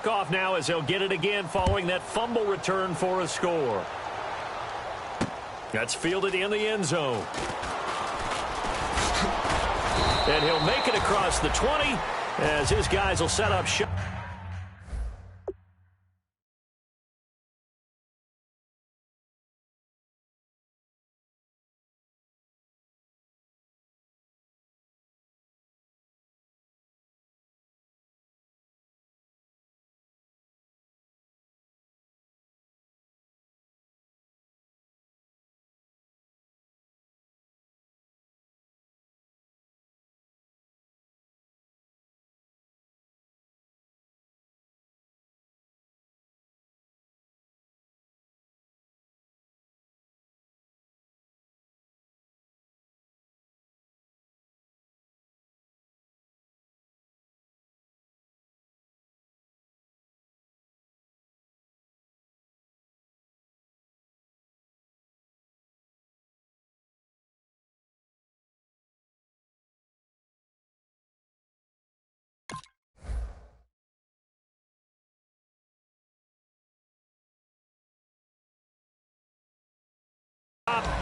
kickoff now as they'll get it again following that fumble return for a score. That's fielded in the end zone. And he'll make it across the 20 as his guys will set up shot.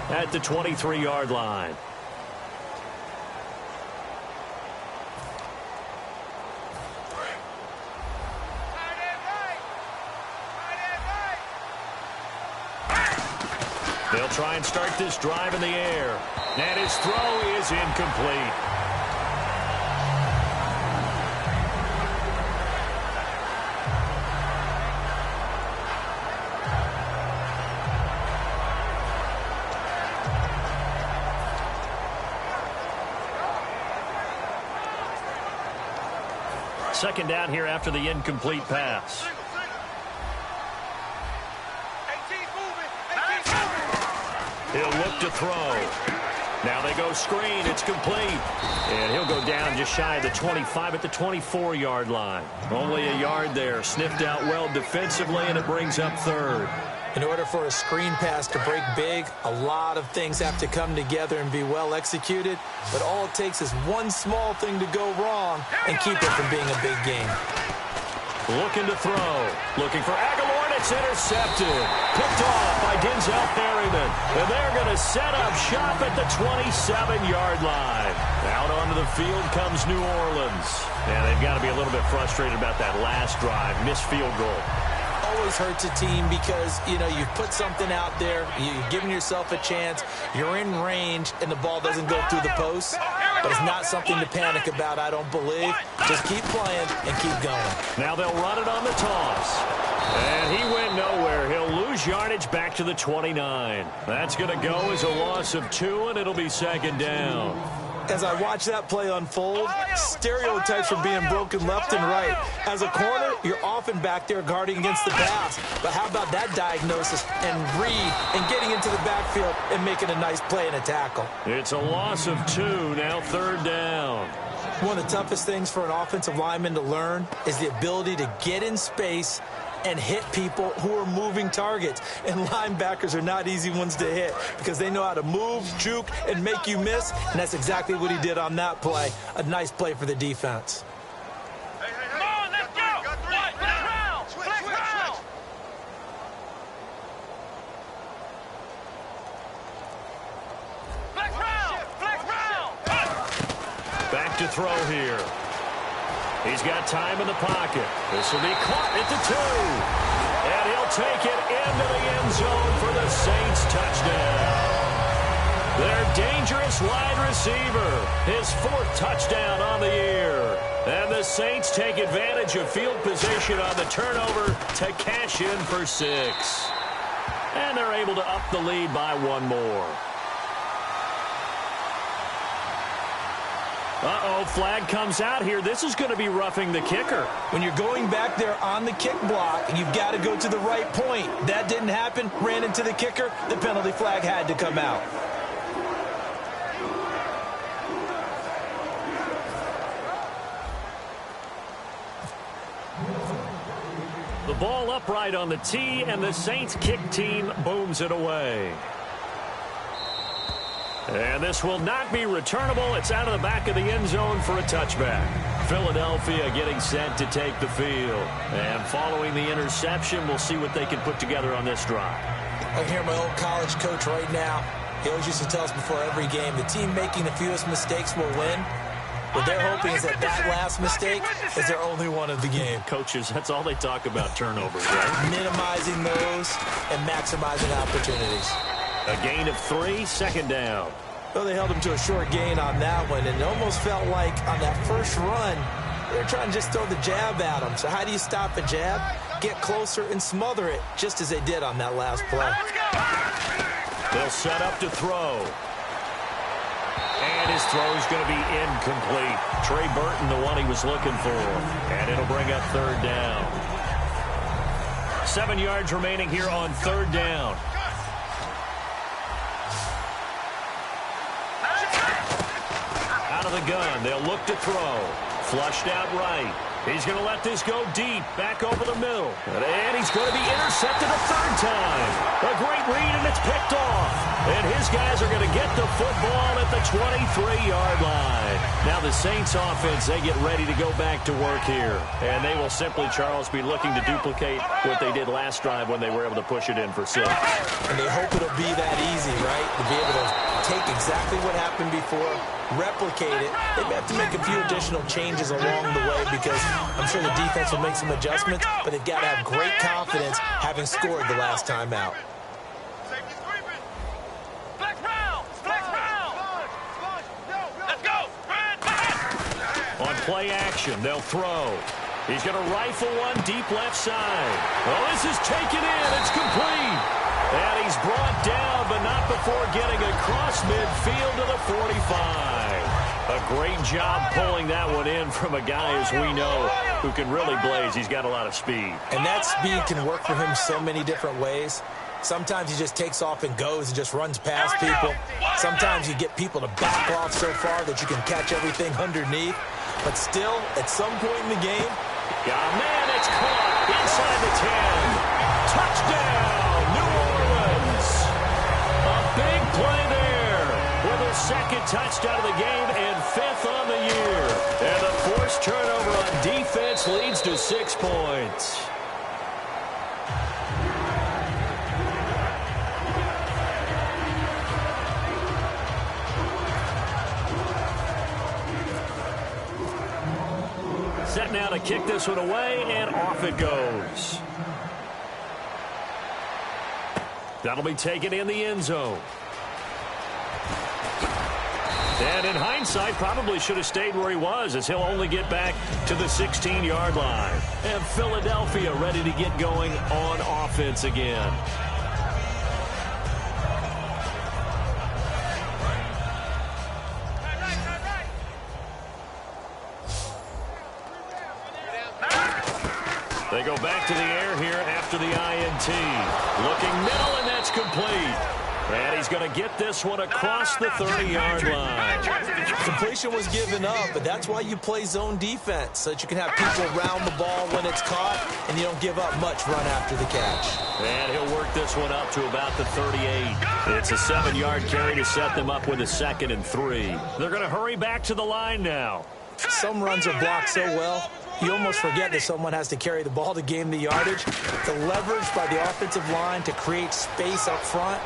At the 23-yard line. They'll try and start this drive in the air. And his throw is incomplete. Second down here after the incomplete pass. He'll look to throw. Now they go screen. It's complete. And he'll go down just shy of the 25 at the 24-yard line. Only a yard there. Sniffed out well defensively, and it brings up third. In order for a screen pass to break big, a lot of things have to come together and be well executed. But all it takes is one small thing to go wrong and keep it from being a big game. Looking to throw. Looking for Aguilar, and it's intercepted. Picked off by Denzel Perryman. And they're going to set up shop at the 27-yard line. Out onto the field comes New Orleans. And they've got to be a little bit frustrated about that last drive. Missed field goal. Always hurts a team because, you know, you've put something out there, you've given yourself a chance, you're in range, and the ball doesn't go through the post. But it's not something to panic about, I don't believe. Just keep playing and keep going. Now they'll run it on the toss. And he went nowhere. He'll lose yardage back to the 29. That's going to go as a loss of 2, and it'll be second down. As I watch that play unfold, stereotypes are being broken left and right. As a corner, you're often back there guarding against the pass. But how about that diagnosis and read and getting into the backfield and making a nice play and a tackle? It's a loss of 2, now third down. One of the toughest things for an offensive lineman to learn is the ability to get in space and hit people who are moving targets. And linebackers are not easy ones to hit because they know how to move, juke, and make you miss. And that's exactly what he did on that play. A nice play for the defense. Come on, let's go! Flex round! Flex round! Flex round! Flex round! Back to throw here. He's got time in the pocket. This will be caught at the 2. And he'll take it into the end zone for the Saints touchdown. Their dangerous wide receiver. His 4th touchdown on the year. And the Saints take advantage of field position on the turnover to cash in for 6. And they're able to up the lead by 1 more. Uh-oh, flag comes out here. This is going to be roughing the kicker. When you're going back there on the kick block, you've got to go to the right point. That didn't happen. Ran into the kicker. The penalty flag had to come out. The ball upright on the tee, and the Saints kick team booms it away. And this will not be returnable. It's out of the back of the end zone for a touchback. Philadelphia getting set to take the field. And following the interception, we'll see what they can put together on this drive. I hear my old college coach right now. He always used to tell us before every game, the team making the fewest mistakes will win. What they're hoping is that last mistake is their only one of the game. Coaches, that's all they talk about, turnovers, right? Minimizing those and maximizing opportunities. A gain of 3, second down. Well, they held him to a short gain on that one, and it almost felt like on that first run, they were trying to just throw the jab at him. So how do you stop a jab? Get closer and smother it, just as they did on that last play. They'll set up to throw. And his throw is going to be incomplete. Trey Burton, the one he was looking for. And it'll bring up third down. 7 yards remaining here on third down. Out of the gun, they'll look to throw. Flushed out right. He's going to let this go deep, back over the middle. And he's going to be intercepted a third time. A great read, and it's picked off. And his guys are going to get the football at the 23-yard line. Now the Saints offense, they get ready to go back to work here. And they will simply, Charles, be looking to duplicate what they did last drive when they were able to push it in for 6. And they hope it'll be that easy, right? To be able to take exactly what happened before, replicate it. They may have to make a few additional changes along the way because I'm sure the defense will make some adjustments, but they've got to have great confidence having scored the last time out. On play action, they'll throw. He's going to rifle one deep left side. Well, this is taken in. It's complete. And he's brought down, but not before getting across midfield to the 45. A great job pulling that one in from a guy, as we know, who can really blaze. He's got a lot of speed. And that speed can work for him so many different ways. Sometimes he just takes off and goes and just runs past people. Sometimes you get people to back off so far that you can catch everything underneath. But still, at some point in the game, man, it's caught inside the 10. Touchdown, New Orleans. A big play there with a second touchdown of the game and 5th on the year. And the forced turnover on defense leads to 6 points. Set now to kick this one away, and off it goes. That'll be taken in the end zone. And in hindsight, probably should have stayed where he was, as he'll only get back to the 16-yard line. And Philadelphia ready to get going on offense again. They go back to the air here after the INT. Looking middle, and that's complete. And he's going to get this one across the 30-yard line. Completion was given up, but that's why you play zone defense, so that you can have people around the ball when it's caught, and you don't give up much run after the catch. And he'll work this one up to about the 38. It's a 7-yard carry to set them up with a 2nd and 3. They're going to hurry back to the line now. Some runs are blocked so well, you almost forget that someone has to carry the ball to gain the yardage. The leverage by the offensive line to create space up front,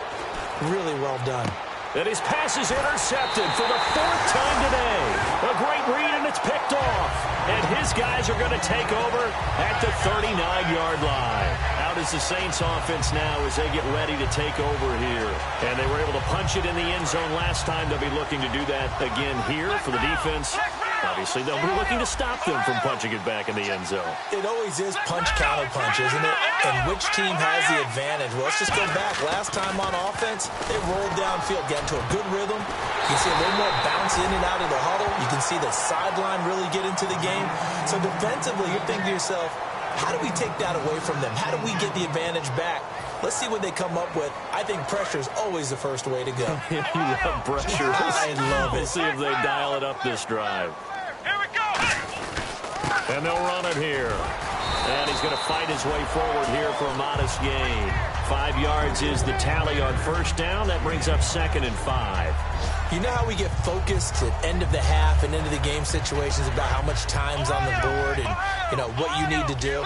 really well done. And his pass is intercepted for the 4th time today. A great read, and it's picked off. And his guys are going to take over at the 39-yard line. Out is the Saints offense now as they get ready to take over here. And they were able to punch it in the end zone last time. They'll be looking to do that again here for the defense. Obviously, they'll be looking to stop them from punching it back in the end zone. It always is punch-counter-punch, isn't it? And which team has the advantage? Well, let's just go back. Last time on offense, they rolled downfield, got into a good rhythm. You can see a little more bounce in and out of the huddle. You can see the sideline really get into the game. So defensively, you're thinking to yourself, how do we take that away from them? How do we get the advantage back? Let's see what they come up with. I think pressure is always the first way to go. You love pressure. I love it. We'll see if they dial it up this drive. And they'll run it here. And he's going to fight his way forward here for a modest gain. 5 yards is the tally on first down. That brings up 2nd and 5. You know how we get focused at end of the half and end of the game situations about how much time's on the board and, you know, what you need to do?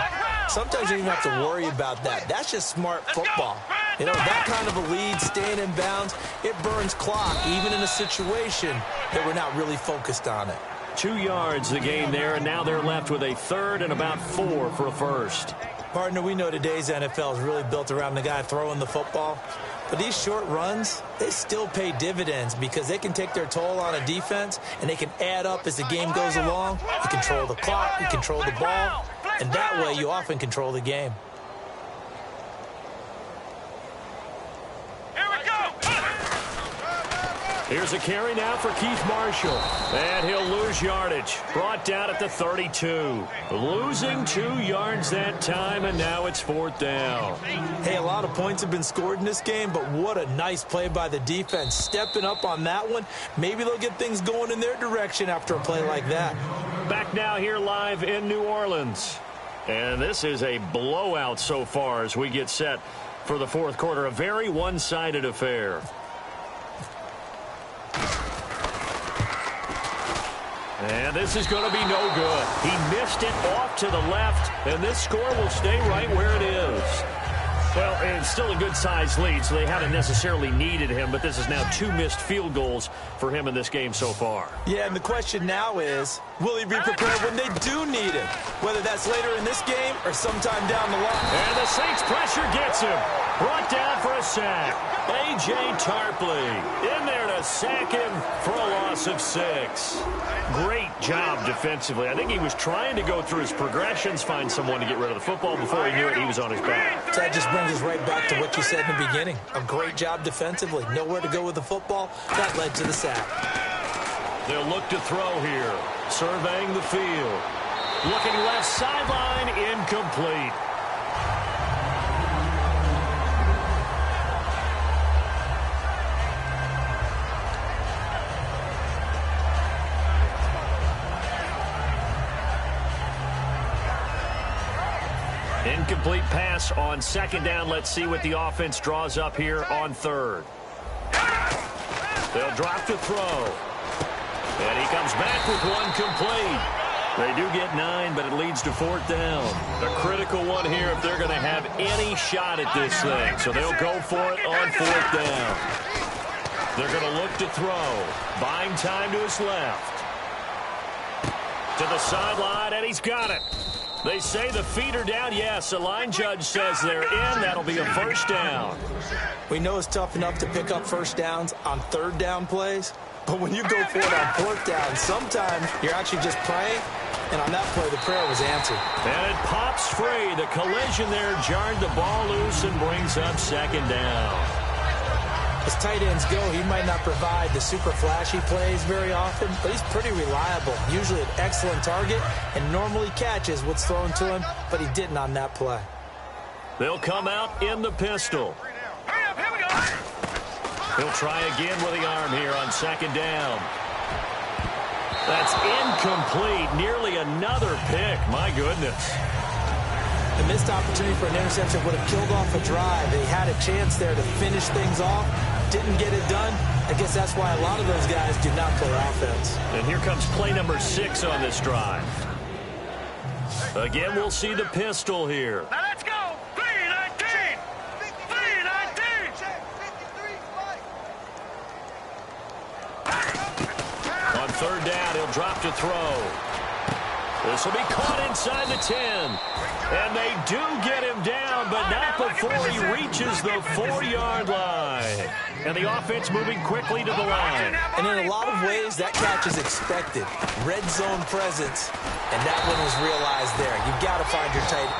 Sometimes you don't even have to worry about that. That's just smart football. You know, that kind of a lead, staying in bounds, it burns clock, even in a situation that we're not really focused on it. 2 yards the gain there, and now they're left with a 3rd and about 4 for a first. Partner, we know today's NFL is really built around the guy throwing the football. But these short runs, they still pay dividends because they can take their toll on a defense, and they can add up as the game goes along. You control the clock, you control the ball, and that way you often control the game. Here's a carry now for Keith Marshall. And he'll lose yardage. Brought down at the 32. Losing 2 yards that time, and now it's 4th down. Hey, a lot of points have been scored in this game, but what a nice play by the defense. Stepping up on that one. Maybe they'll get things going in their direction after a play like that. Back now here live in New Orleans. And this is a blowout so far as we get set for the 4th quarter. A very one-sided affair. And this is going to be no good. He missed it off to the left, and this score will stay right where it is. Well, it's still a good-sized lead, so they haven't necessarily needed him, but this is now 2 missed field goals for him in this game so far. Yeah, and the question now is, will he be prepared when they do need him? Whether that's later in this game or sometime down the line. And the Saints pressure gets him. Brought down for a sack. A.J. Tarpley in there to sack him for a loss of 6. Great job defensively. I think he was trying to go through his progressions, find someone to get rid of the football. Before he knew it, he was on his back. That just brings us right back to what you said in the beginning. A great job defensively. Nowhere to go with the football. That led to the sack. They'll look to throw here. Surveying the field. Looking left sideline, incomplete. Incomplete pass on 2nd down. Let's see what the offense draws up here on 3rd. They'll drop to throw. And he comes back with one complete. They do get 9, but it leads to 4th down. A critical one here if they're going to have any shot at this thing. So they'll go for it on 4th down. They're going to look to throw. Buying time to his left. To the sideline, and he's got it. They say the feet are down. Yes, the line judge says they're in. That'll be a 1st down. We know it's tough enough to pick up 1st downs on 3rd down plays. But when you go for it on 4th down, sometimes you're actually just praying. And on that play, the prayer was answered. And it pops free. The collision there jarred the ball loose and brings up 2nd down. As tight ends go, he might not provide the super flashy plays very often, but he's pretty reliable. Usually an excellent target and normally catches what's thrown to him, but he didn't on that play. They'll come out in the pistol. He'll try again with the arm here on 2nd down. That's incomplete. Nearly another pick. My goodness. The missed opportunity for an interception would have killed off a drive. They had a chance there to finish things off. Didn't get it done. I guess that's why a lot of those guys do not play offense. And here comes play number 6 on this drive. Again, we'll see the pistol here. Now let's go. 3-19. 3-19. On 3rd down, he'll drop to throw. This will be caught inside the 10. And they do get him down, but not before he reaches the 4-yard line. And the offense moving quickly to the line. And in a lot of ways, that catch is expected. Red zone presence, and that one was realized there. You've got to find your tight.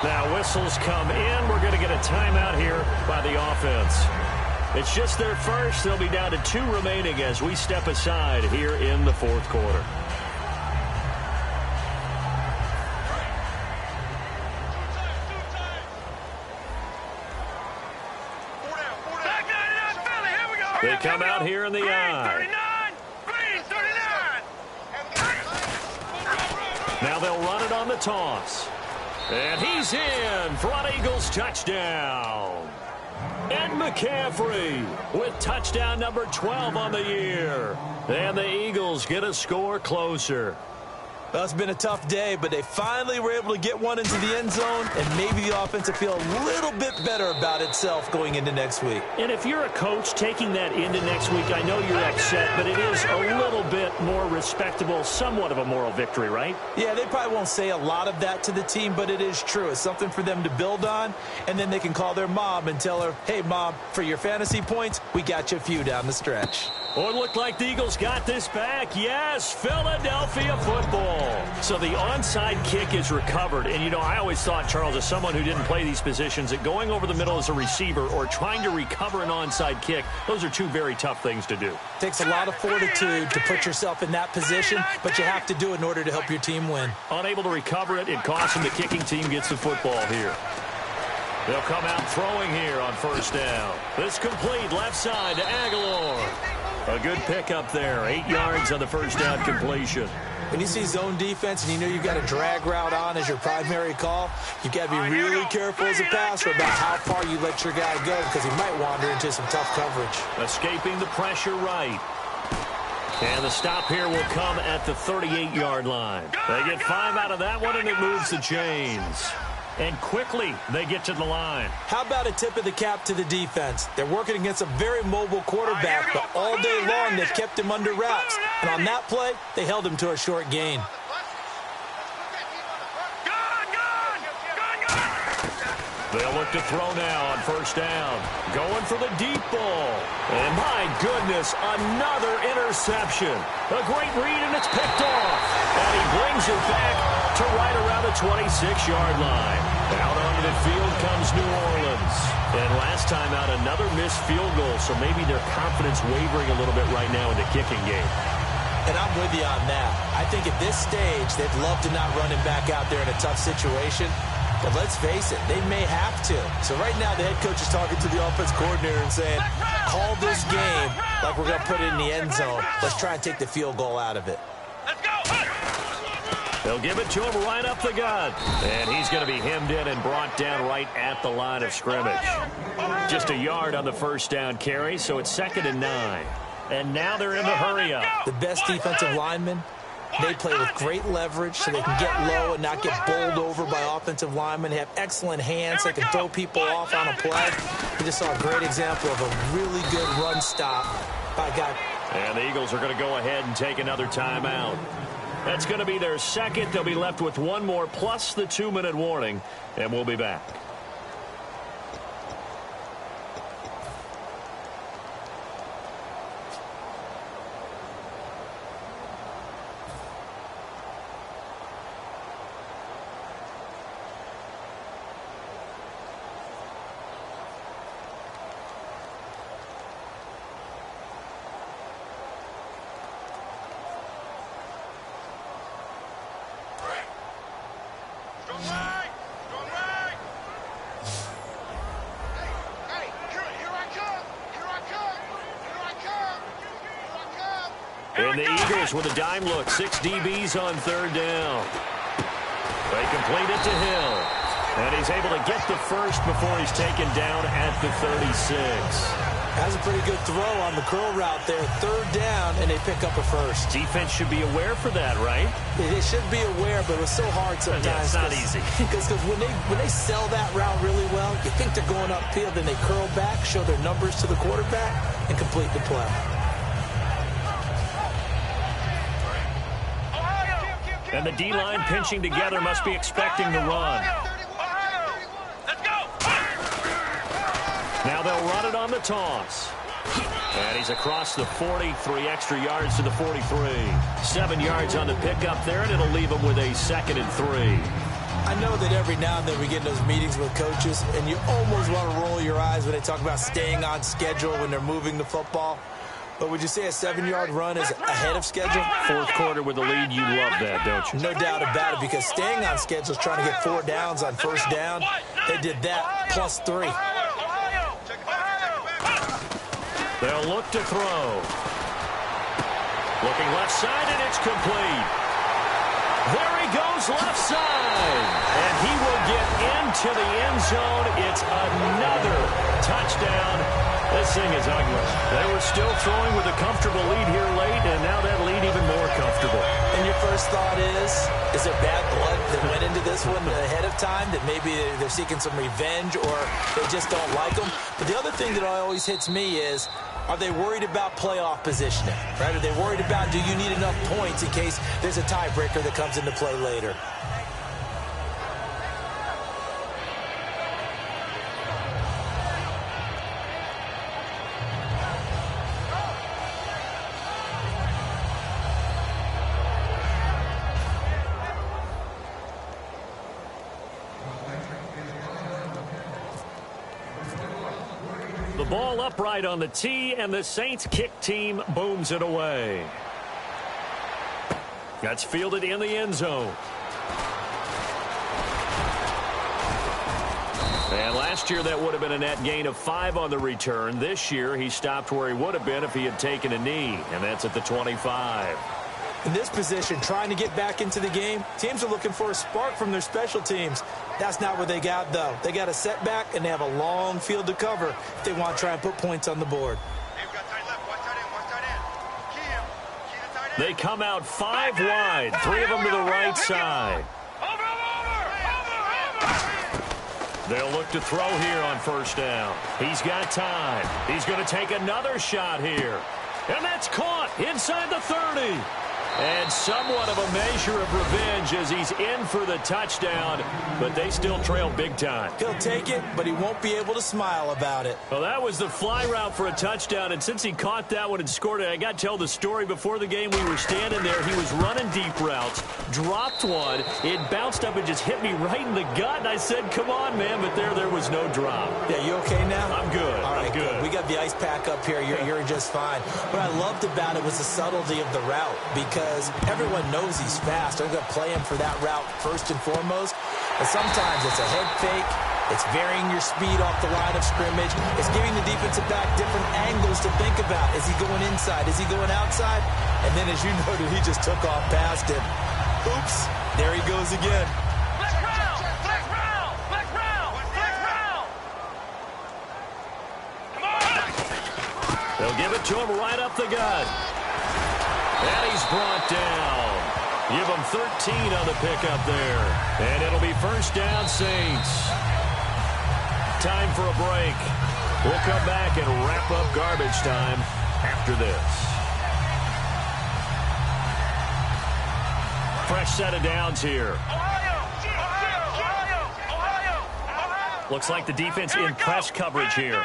Now whistles come in. We're going to get a timeout here by the offense. It's just their first. They'll be down to 2 remaining as we step aside here in the 4th quarter. They come out here in the eye. Now they'll run it on the toss. And he's in for an Eagles touchdown. And McCaffrey with touchdown number 12 on the year. And the Eagles get a score closer. Well, it's been a tough day, but they finally were able to get one into the end zone, and maybe the offense will feel a little bit better about itself going into next week. And if you're a coach taking that into next week, I know you're upset, but it is a little bit more respectable, somewhat of a moral victory, right? Yeah, they probably won't say a lot of that to the team, but it is true. It's something for them to build on, and then they can call their mom and tell her, hey, Mom, for your fantasy points, we got you a few down the stretch. Oh, it looked like the Eagles got this back. Yes, Philadelphia football. So the onside kick is recovered. And, you know, I always thought, Charles, as someone who didn't play these positions, that going over the middle as a receiver or trying to recover an onside kick, those are two very tough things to do. It takes a lot of fortitude to put yourself in that position, but you have to do it in order to help your team win. Unable to recover it, it costs them. The kicking team gets the football here. They'll come out throwing here on first down. This complete left side to Aguilar. A good pickup there. 8 yards on the first down completion. When you see zone defense and you know you've got a drag route on as your primary call, you've got to be really careful as a passer about how far you let your guy go because he might wander into some tough coverage. Escaping the pressure right. And the stop here will come at the 38-yard line. They get 5 out of that one, and it moves the chains. And quickly, they get to the line. How about a tip of the cap to the defense? They're working against a very mobile quarterback, but all day long they've kept him under wraps. And on that play, they held him to a short gain. They'll look to throw now on first down. Going for the deep ball. And my goodness, another interception. A great read, and it's picked off. And he brings it back to right around the 26-yard line. Out onto the field comes New Orleans. And last time out, another missed field goal, so maybe their confidence wavering a little bit right now in the kicking game. And I'm with you on that. I think at this stage, they'd love to not run him back out there in a tough situation. But let's face it, they may have to. So right now, the head coach is talking to the offense coordinator and saying, call this game like we're going to put it in the end zone. Let's try and take the field goal out of it. They'll give it to him right up the gut. And he's going to be hemmed in and brought down right at the line of scrimmage. Just a yard on the first down carry, so it's 2nd and 9. And now they're in the hurry up. The best defensive linemen, they play with great leverage so they can get low and not get bowled over by offensive linemen. They have excellent hands. They can throw people off on a play. We just saw a great example of a really good run stop by a guy. And the Eagles are going to go ahead and take another timeout. That's going to be their second. They'll be left with one more plus the 2-minute warning, and we'll be back. And the Eagles with a dime look. 6 DBs on third down. They complete it to Hill. And he's able to get the first before he's taken down at the 36. That's a pretty good throw on the curl route there. Third down, and they pick up a first. Defense should be aware for that, right? They should be aware, but it was so hard sometimes. Yeah, it's not easy. Because when they sell that route really well, you think they're going upfield, then they curl back, show their numbers to the quarterback, and complete the play. And the D-line pinching together must be expecting the run. Now they'll run it on the toss. And he's across the 40, 3 extra yards to the 43. 7 yards on the pickup there, and it'll leave him with a 2nd and 3. I know that every now and then we get in those meetings with coaches, and you almost want to roll your eyes when they talk about staying on schedule when they're moving the football. But would you say a 7-yard run is ahead of schedule? Fourth quarter with the lead, you love that, don't you? No doubt about it, because staying on schedule is trying to get 4 downs on first down. They did that plus 3. They'll look to throw. Looking left side, and it's complete. There he goes goes left side. And he will get into the end zone. It's another touchdown. This thing is ugly. They were still throwing with a comfortable lead here late, and now that lead even more comfortable. And your first thought is there bad blood that went into this one ahead of time, that maybe they're seeking some revenge or they just don't like them? But the other thing that always hits me is, are they worried about playoff positioning? Right? Are they worried about, do you need enough points in case there's a tiebreaker that comes into play later? The ball upright on the tee, and the Saints kick team booms it away. That's fielded in the end zone. And last year that would have been a net gain of 5 on the return. This year he stopped where he would have been if he had taken a knee, and that's at the 25. In this position, trying to get back into the game, teams are looking for a spark from their special teams. That's not what they got, though. They got a setback, and they have a long field to cover if they want to try and put points on the board. They come out 5 wide, 3 of them to the right side. They'll look to throw here on first down. He's got time. He's going to take another shot here. And that's caught inside the 30. And somewhat of a measure of revenge as he's in for the touchdown, but they still trail big time. He'll take it, but he won't be able to smile about it. Well, that was the fly route for a touchdown, and since he caught that one and scored it, I got to tell the story. Before the game, we were standing there. He was running deep routes, dropped one. It bounced up and just hit me right in the gut, and I said, come on, man, but there was no drop. Yeah, you okay now? I'm good. All right, I'm good. We got the ice pack up here. You're just fine. What I loved about it was the subtlety of the route, because everyone knows he's fast. They're going to play him for that route first and foremost. But sometimes it's a head fake. It's varying your speed off the line of scrimmage. It's giving the defensive back different angles to think about. Is he going inside? Is he going outside? And then, as you noted, he just took off past him. Oops. There he goes again. They'll give it to him right up the gut. And he's brought down. Give him 13 on the pickup there. And it'll be first down, Saints. Time for a break. We'll come back and wrap up garbage time after this. Fresh set of downs here. Looks like the defense in press coverage here.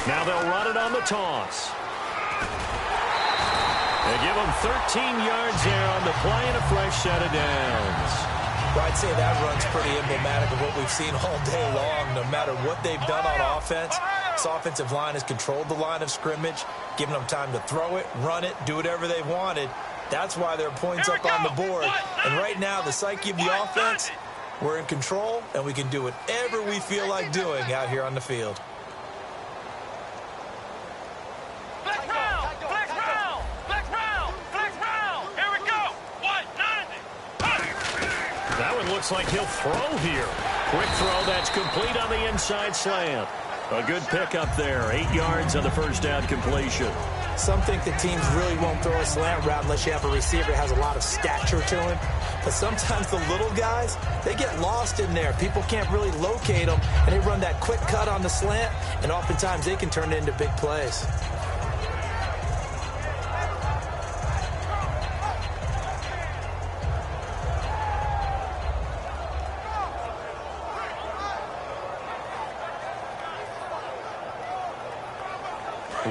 Now they'll run it on the toss. They give them 13 yards there on the play and a fresh set of downs. Well, I'd say that run's pretty emblematic of what we've seen all day long. No matter what they've done on offense, this offensive line has controlled the line of scrimmage, given them time to throw it, run it, do whatever they wanted. That's why there are points up on the board. And right now, the psyche of the offense, we're in control, and we can do whatever we feel like doing out here on the field. That one looks like he'll throw here. Quick throw, that's complete on the inside slant. A good pickup there. 8 yards on the first down completion. Some think the teams really won't throw a slant route unless you have a receiver that has a lot of stature to him. But sometimes the little guys, they get lost in there. People can't really locate them, and they run that quick cut on the slant, and oftentimes they can turn it into big plays.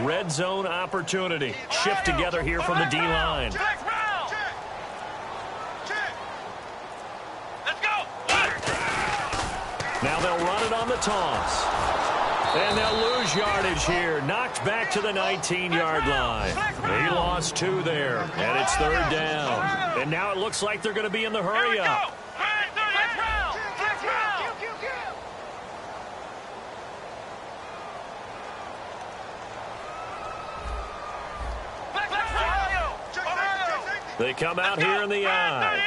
Red zone opportunity. Shift together here from the D-line. Now they'll run it on the toss. And they'll lose yardage here. Knocked back to the 19-yard line. He lost 2 there. And it's third down. And now it looks like they're going to be in the hurry-up. They come out here in the eye.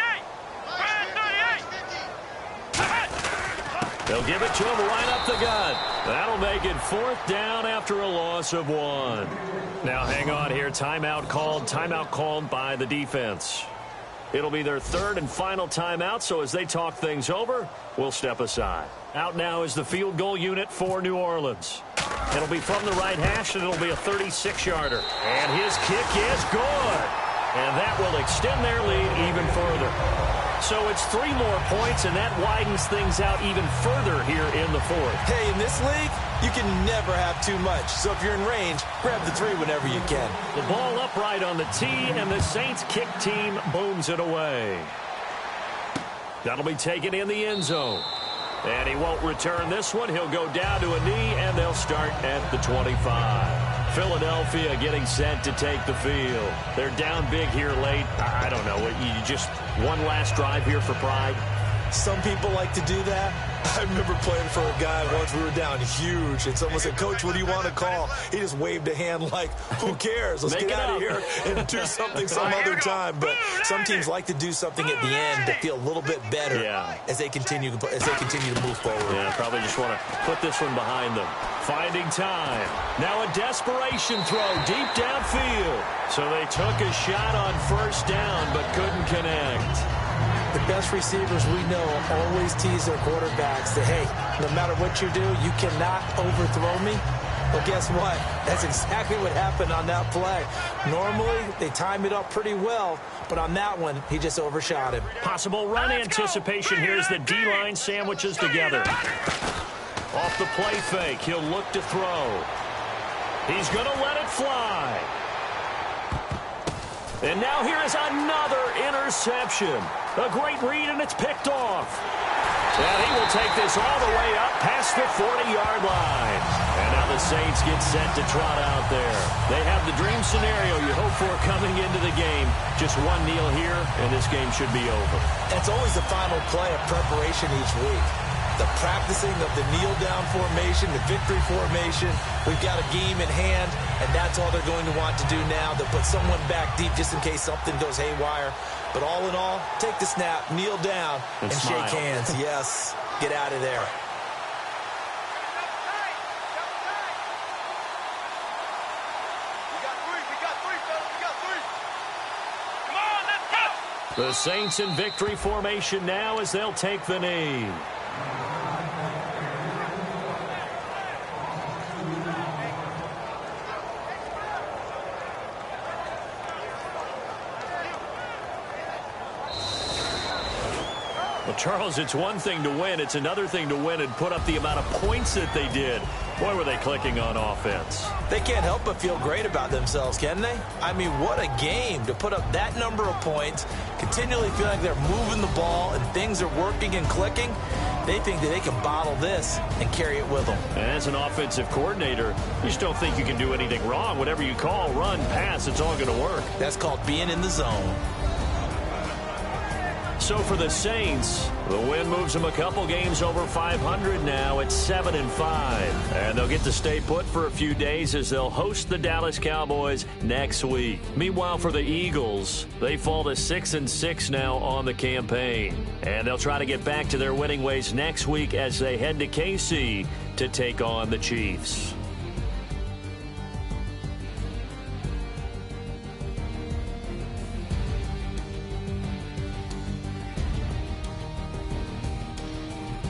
They'll give it to him right up the gut. That'll make it 4th down after a loss of 1. Now hang on here. Timeout called by the defense. It'll be their 3rd and final timeout, so as they talk things over, we'll step aside. Out now is the field goal unit for New Orleans. It'll be from the right hash, and it'll be a 36-yarder. And his kick is good. And that will extend their lead even further. So it's 3 more points, and that widens things out even further here in the 4th. Hey, in this league, you can never have too much. So if you're in range, grab the 3 whenever you can. The ball upright on the tee, and the Saints kick team booms it away. That'll be taken in the end zone. And he won't return this one. He'll go down to a knee, and they'll start at the 25. Philadelphia getting set to take the field. They're down big here late. I don't know. You just one last drive here for pride? Some people like to do that. I remember playing for a guy once. We were down huge, and someone said, "Coach, what do you want to call?" He just waved a hand like, "Who cares? Let's get out of here and do something some other time." But some teams like to do something at the end to feel a little bit better as they continue to move forward. Yeah, probably just want to put this one behind them. Finding time. Now a desperation throw deep downfield. So they took a shot on 1st down but couldn't connect. The best receivers we know always tease their quarterbacks that, hey, no matter what you do, you cannot overthrow me. Well, guess what? That's exactly what happened on that play. Normally, they time it up pretty well, but on that one, he just overshot him. Possible run anticipation here as the D-line sandwiches together. Off the play fake, he'll look to throw. He's going to let it fly. And now here is another interception. A great read, and it's picked off. And he will take this all the way up past the 40-yard line. And now the Saints get set to trot out there. They have the dream scenario you hope for coming into the game. Just one kneel here, and this game should be over. It's always the final play of preparation each week. The practicing of the kneel-down formation, the victory formation. We've got a game in hand, and that's all they're going to want to do now. They'll put someone back deep just in case something goes haywire. But all in all, take the snap, kneel down, and shake hands. Yes, get out of there. Come on, let's go! The Saints in victory formation now as they'll take the knee. Well, Charles, it's one thing to win. It's another thing to win and put up the amount of points that they did. Boy, were they clicking on offense. They can't help but feel great about themselves, can they? I mean, what a game to put up that number of points, continually feel like they're moving the ball and things are working and clicking. They think that they can bottle this and carry it with them. And as an offensive coordinator, you just don't think you can do anything wrong. Whatever you call, run, pass, it's all going to work. That's called being in the zone. So for the Saints, the win moves them a couple games over 500 now at 7-5. And they'll get to stay put for a few days as they'll host the Dallas Cowboys next week. Meanwhile, for the Eagles, they fall to 6-6 now on the campaign. And they'll try to get back to their winning ways next week as they head to KC to take on the Chiefs.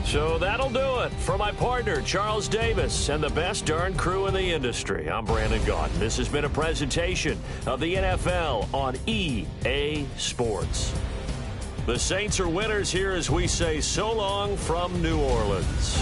So that'll do it. For my partner, Charles Davis, and the best darn crew in the industry, I'm Brandon Gaudin. This has been a presentation of the NFL on EA Sports. The Saints are winners here as we say so long from New Orleans.